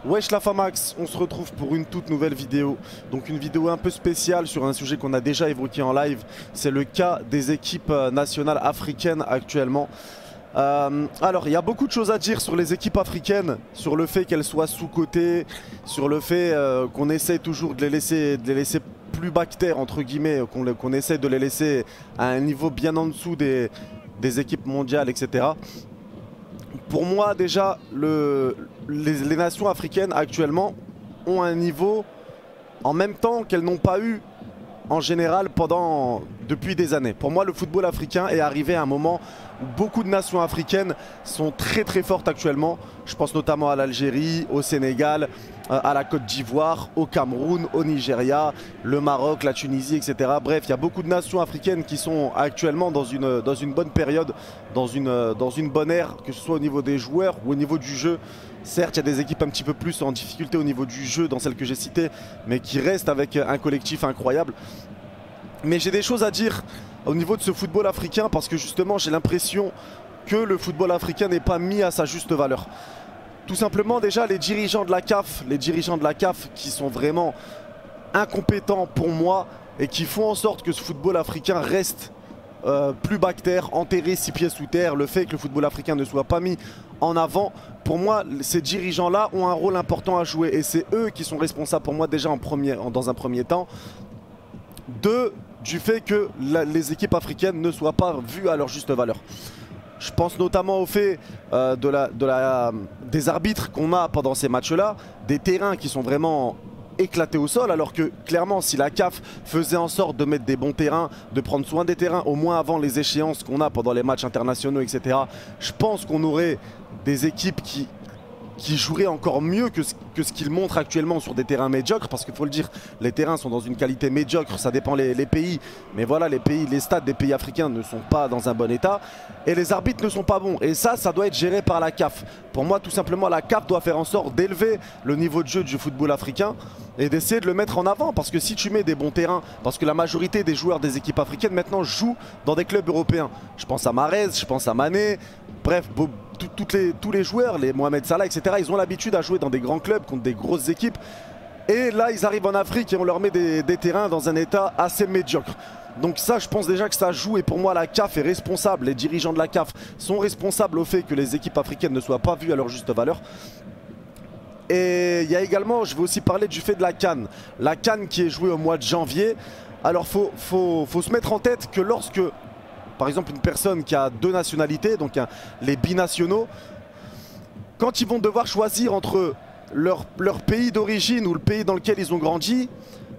Wesh la Famax, on se retrouve pour une toute nouvelle vidéo. Donc une vidéo un peu spéciale sur un sujet qu'on a déjà évoqué en live. C'est le cas des équipes nationales africaines actuellement. Alors il y a beaucoup de choses à dire sur les équipes africaines, sur le fait qu'elles soient sous-cotées, sur le fait qu'on essaye toujours de les laisser plus bactères entre guillemets, qu'on essaye de les laisser à un niveau bien en dessous des équipes mondiales, etc. Pour moi déjà, les nations africaines actuellement ont un niveau en même temps qu'elles n'ont pas eu en général depuis des années. Pour moi, le football africain est arrivé à un moment où beaucoup de nations africaines sont très très fortes actuellement. Je pense notamment à l'Algérie, au Sénégal, à la Côte d'Ivoire, au Cameroun, au Nigeria, le Maroc, la Tunisie, etc. Bref, il y a beaucoup de nations africaines qui sont actuellement dans une bonne période, dans une bonne ère, que ce soit au niveau des joueurs ou au niveau du jeu. Certes, il y a des équipes un petit peu plus en difficulté au niveau du jeu dans celles que j'ai citées, mais qui restent avec un collectif incroyable. Mais j'ai des choses à dire au niveau de ce football africain parce que justement, j'ai l'impression que le football africain n'est pas mis à sa juste valeur. Tout simplement, déjà, les dirigeants de la CAF qui sont vraiment incompétents pour moi et qui font en sorte que ce football africain reste plus bactère, enterré 6 pieds sous terre. Le fait que le football africain ne soit pas mis en avant, pour moi, ces dirigeants-là ont un rôle important à jouer et c'est eux qui sont responsables pour moi déjà dans un premier temps du fait que les équipes africaines ne soient pas vues à leur juste valeur. Je pense notamment au fait des arbitres qu'on a pendant ces matchs-là, des terrains qui sont vraiment éclatés au sol, alors que clairement si la CAF faisait en sorte de mettre des bons terrains, de prendre soin des terrains, au moins avant les échéances qu'on a pendant les matchs internationaux, etc., je pense qu'on aurait des équipes qui joueraient encore mieux que ce qu'ils montrent actuellement sur des terrains médiocres, parce qu'il faut le dire, les terrains sont dans une qualité médiocre, ça dépend les pays, mais voilà, les stades des pays africains ne sont pas dans un bon état, et les arbitres ne sont pas bons, et ça doit être géré par la CAF. Pour moi, tout simplement, la CAF doit faire en sorte d'élever le niveau de jeu du football africain, et d'essayer de le mettre en avant, parce que si tu mets des bons terrains, parce que la majorité des joueurs des équipes africaines maintenant jouent dans des clubs européens, je pense à Mahrez, je pense à Mané, bref, tous les joueurs, les Mohamed Salah, etc., ils ont l'habitude à jouer dans des grands clubs contre des grosses équipes. Et là, ils arrivent en Afrique et on leur met des terrains dans un état assez médiocre. Donc ça, je pense déjà que ça joue. Et pour moi, la CAF est responsable. Les dirigeants de la CAF sont responsables au fait que les équipes africaines ne soient pas vues à leur juste valeur. Et il y a également, je vais aussi parler du fait de la CAN. La CAN qui est jouée au mois de janvier. Alors, faut se mettre en tête que lorsque, par exemple, une personne qui a 2 nationalités, donc les binationaux, quand ils vont devoir choisir entre leur pays d'origine ou le pays dans lequel ils ont grandi,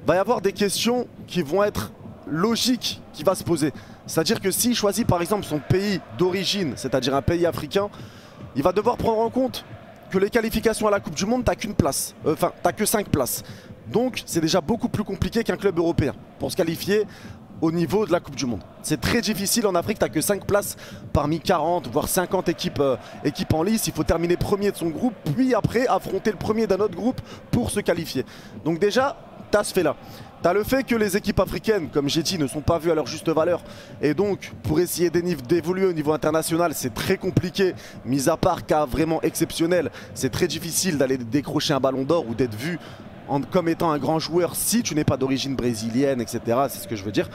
va y avoir des questions qui vont être logiques qui va se poser. C'est-à-dire que s'il choisit par exemple son pays d'origine, c'est-à-dire un pays africain, il va devoir prendre en compte que les qualifications à la Coupe du Monde, t'as qu'une place, enfin t'as que 5 places. Donc c'est déjà beaucoup plus compliqué qu'un club européen pour se qualifier au niveau de la Coupe du Monde. C'est très difficile en Afrique, tu n'as que 5 places parmi 40 voire 50 équipes en lice. Il faut terminer premier de son groupe, puis après affronter le premier d'un autre groupe pour se qualifier. Donc déjà, tu as ce fait là. Tu as le fait que les équipes africaines, comme j'ai dit, ne sont pas vues à leur juste valeur. Et donc, pour essayer d'évoluer au niveau international, c'est très compliqué. Mis à part cas vraiment exceptionnel, c'est très difficile d'aller décrocher un ballon d'or ou d'être vu comme étant un grand joueur si tu n'es pas d'origine brésilienne, etc. C'est ce que je veux dire.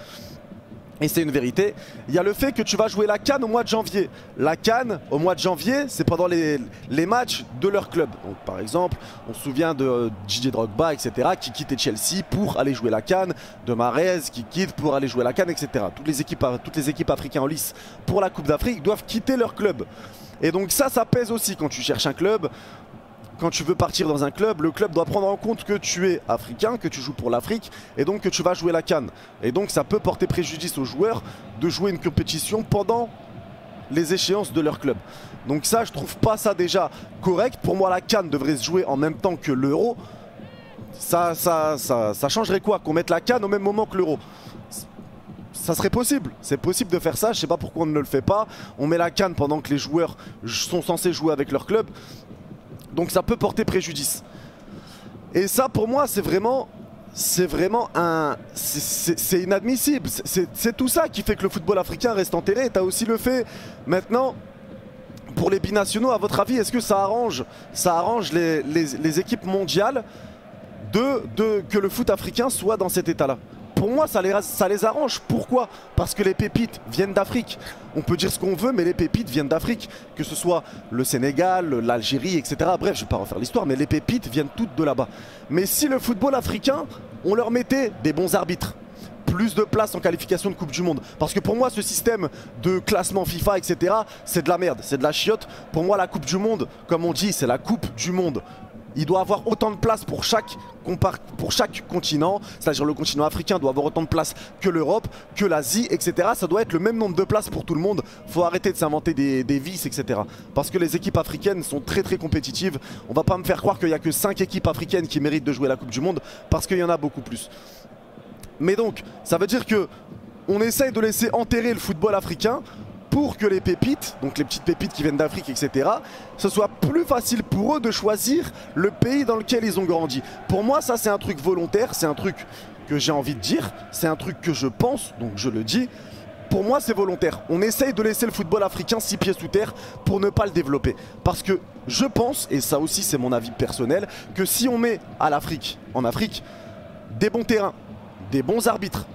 Et c'est une vérité. Il y a le fait que tu vas jouer la CAN au mois de janvier. La CAN au mois de janvier, c'est pendant les matchs de leur club. Donc, par exemple, on se souvient de Didier Drogba, etc., qui quittait Chelsea pour aller jouer la CAN, de Mahrez qui quitte pour aller jouer la CAN, etc. Toutes les équipes africaines en lice pour la Coupe d'Afrique doivent quitter leur club. Et donc ça pèse aussi quand tu cherches un club. Quand tu veux partir dans un club, le club doit prendre en compte que tu es africain, que tu joues pour l'Afrique et donc que tu vas jouer la CAN. Et donc ça peut porter préjudice aux joueurs de jouer une compétition pendant les échéances de leur club. Donc ça, je trouve pas ça déjà correct. Pour moi, la CAN devrait se jouer en même temps que l'Euro. Ça changerait quoi? Qu'on mette la CAN au même moment que l'Euro? Ça serait possible, c'est possible de faire ça, je sais pas pourquoi on ne le fait pas. On met la CAN pendant que les joueurs sont censés jouer avec leur club. Donc ça peut porter préjudice. Et ça pour moi c'est vraiment inadmissible. C'est tout ça qui fait que le football africain reste enterré. T'as aussi le fait maintenant pour les binationaux, à votre avis, est-ce que ça arrange les équipes mondiales que le foot africain soit dans cet état-là? Pour moi, ça les arrange. Pourquoi? Parce que les pépites viennent d'Afrique. On peut dire ce qu'on veut, mais les pépites viennent d'Afrique. Que ce soit le Sénégal, l'Algérie, etc. Bref, je ne vais pas refaire l'histoire, mais les pépites viennent toutes de là-bas. Mais si le football africain, on leur mettait des bons arbitres, plus de place en qualification de Coupe du Monde. Parce que pour moi, ce système de classement FIFA, etc., c'est de la merde, c'est de la chiotte. Pour moi, la Coupe du Monde, comme on dit, c'est la Coupe du Monde. Il doit avoir autant de place pour chaque continent, c'est-à-dire le continent africain doit avoir autant de place que l'Europe, que l'Asie, etc. Ça doit être le même nombre de places pour tout le monde. Il faut arrêter de s'inventer des vices, etc. Parce que les équipes africaines sont très très compétitives. On va pas me faire croire qu'il n'y a que 5 équipes africaines qui méritent de jouer la Coupe du Monde, parce qu'il y en a beaucoup plus. Mais donc, ça veut dire que on essaye de laisser enterrer le football africain pour que les pépites, donc les petites pépites qui viennent d'Afrique, etc., ce soit plus facile pour eux de choisir le pays dans lequel ils ont grandi. Pour moi, ça c'est un truc volontaire, c'est un truc que j'ai envie de dire, c'est un truc que je pense, donc je le dis. Pour moi, c'est volontaire. On essaye de laisser le football africain 6 pieds sous terre pour ne pas le développer. Parce que je pense, et ça aussi c'est mon avis personnel, que si on met à l'Afrique, en Afrique, des bons terrains, des bons arbitres,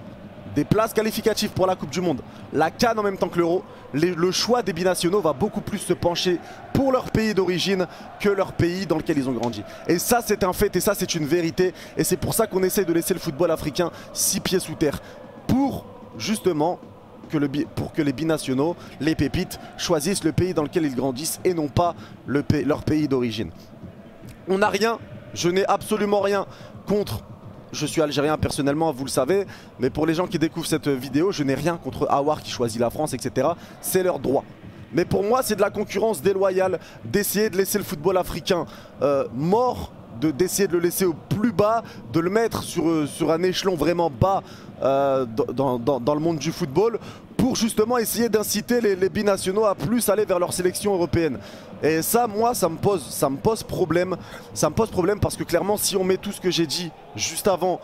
des places qualificatives pour la Coupe du Monde, la CAN en même temps que l'Euro, le choix des binationaux va beaucoup plus se pencher pour leur pays d'origine que leur pays dans lequel ils ont grandi. Et ça c'est un fait et ça c'est une vérité et c'est pour ça qu'on essaie de laisser le football africain 6 pieds sous terre. Pour justement pour que les binationaux, les pépites, choisissent le pays dans lequel ils grandissent et non pas leur pays d'origine. On n'a rien, je n'ai absolument rien contre. Je suis algérien personnellement, vous le savez, mais pour les gens qui découvrent cette vidéo, je n'ai rien contre Aouar qui choisit la France, etc. C'est leur droit. Mais pour moi, c'est de la concurrence déloyale d'essayer de laisser le football africain mort, d'essayer de le laisser au plus bas, de le mettre sur un échelon vraiment bas dans le monde du football pour justement essayer d'inciter les binationaux à plus aller vers leur sélection européenne. Et ça, moi, ça me pose problème. Ça me pose problème parce que clairement, si on met tout ce que j'ai dit juste avant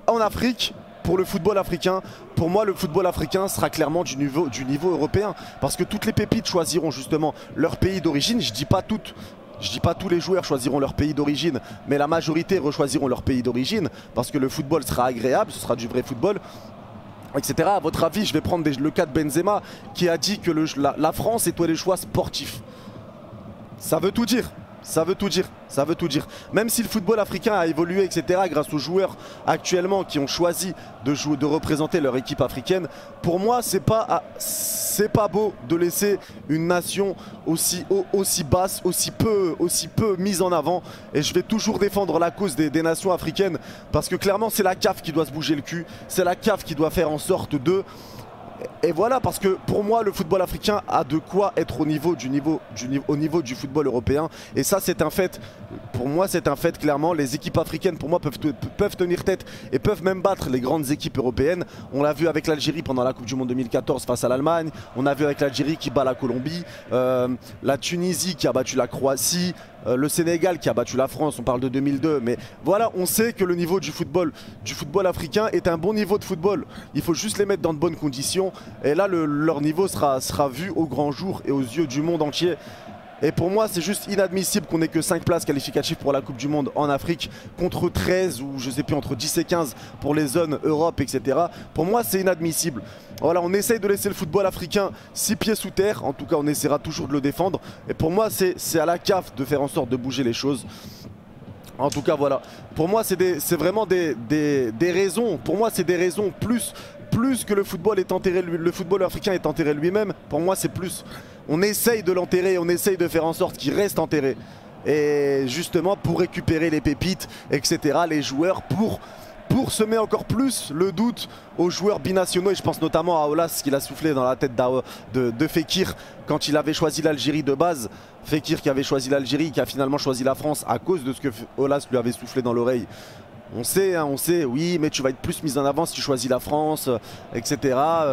en Afrique, pour le football africain, pour moi, le football africain sera clairement du niveau européen. Parce que toutes les pépites choisiront justement leur pays d'origine. Je dis pas toutes. Je dis pas tous les joueurs choisiront leur pays d'origine, mais la majorité rechoisiront leur pays d'origine parce que le football sera agréable, ce sera du vrai football, etc. À votre avis, je vais prendre le cas de Benzema qui a dit que la France était les choix sportifs. Ça veut tout dire. Ça veut tout dire, ça veut tout dire. Même si le football africain a évolué, etc., grâce aux joueurs actuellement qui ont choisi de représenter leur équipe africaine, pour moi, c'est pas beau de laisser une nation aussi basse, aussi peu mise en avant. Et je vais toujours défendre la cause des nations africaines parce que clairement, c'est la CAF qui doit se bouger le cul, c'est la CAF qui doit faire en sorte de... Et voilà, parce que pour moi le football africain a de quoi être au niveau du football européen. Et ça c'est un fait, pour moi c'est un fait clairement. Les équipes africaines pour moi peuvent tenir tête et peuvent même battre les grandes équipes européennes. On l'a vu avec l'Algérie pendant la Coupe du Monde 2014 face à l'Allemagne. On a vu avec l'Algérie qui bat la Colombie, la Tunisie qui a battu la Croatie, le Sénégal qui a battu la France, on parle de 2002. Mais voilà, on sait que le niveau du football africain est un bon niveau de football. Il faut juste les mettre dans de bonnes conditions. Et là, leur niveau sera vu au grand jour et aux yeux du monde entier. Et pour moi, c'est juste inadmissible qu'on ait que 5 places qualificatives pour la Coupe du Monde en Afrique contre 13 ou je sais plus, entre 10 et 15 pour les zones Europe, etc. Pour moi, c'est inadmissible. Voilà, on essaye de laisser le football africain 6 pieds sous terre. En tout cas, on essaiera toujours de le défendre. Et pour moi, c'est à la CAF de faire en sorte de bouger les choses. En tout cas, voilà. Pour moi, c'est vraiment des raisons. Pour moi, c'est des raisons plus que le football africain est enterré lui-même. Pour moi, c'est plus. On essaye de l'enterrer, on essaye de faire en sorte qu'il reste enterré. Et justement, pour récupérer les pépites, etc., les joueurs, pour semer encore plus le doute aux joueurs binationaux. Et je pense notamment à Olas, qu'il a soufflé dans la tête de Fekir quand il avait choisi l'Algérie de base. Fekir qui avait choisi l'Algérie, qui a finalement choisi la France à cause de ce que Olas lui avait soufflé dans l'oreille. On sait, oui, mais tu vas être plus mis en avant si tu choisis la France, etc.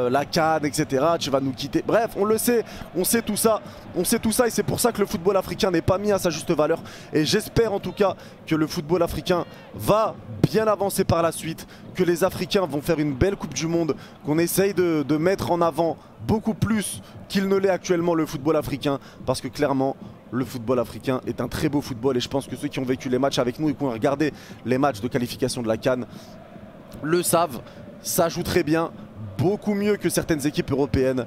La CAN, etc. Tu vas nous quitter. Bref, on le sait, on sait tout ça. On sait tout ça et c'est pour ça que le football africain n'est pas mis à sa juste valeur. Et j'espère en tout cas que le football africain va bien avancer par la suite, que les Africains vont faire une belle Coupe du Monde, qu'on essaye de mettre en avant beaucoup plus qu'il ne l'est actuellement le football africain. Parce que clairement, le football africain est un très beau football et je pense que ceux qui ont vécu les matchs avec nous et qui ont regardé les matchs de qualification de la CAN le savent. Ça joue très bien, beaucoup mieux que certaines équipes européennes.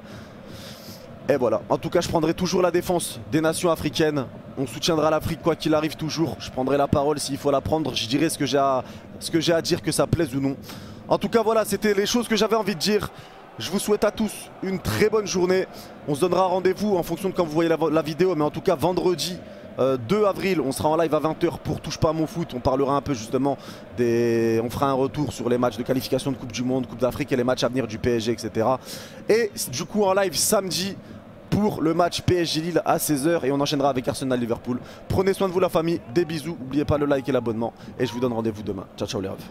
Et voilà, en tout cas je prendrai toujours la défense des nations africaines. On soutiendra l'Afrique quoi qu'il arrive toujours. Je prendrai la parole s'il faut la prendre. Je dirai ce que j'ai à dire, que ça plaise ou non. En tout cas voilà, c'était les choses que j'avais envie de dire. Je vous souhaite à tous une très bonne journée. On se donnera rendez-vous en fonction de quand vous voyez la vidéo. Mais en tout cas vendredi 2 avril, on sera en live à 20 h pour Touche pas à mon foot. On parlera un peu justement on fera un retour sur les matchs de qualification de Coupe du Monde, Coupe d'Afrique et les matchs à venir du PSG, etc. Et du coup en live samedi pour le match PSG Lille à 16 h et on enchaînera avec Arsenal Liverpool. Prenez soin de vous la famille, des bisous, n'oubliez pas le like et l'abonnement et je vous donne rendez-vous demain. Ciao ciao les refs.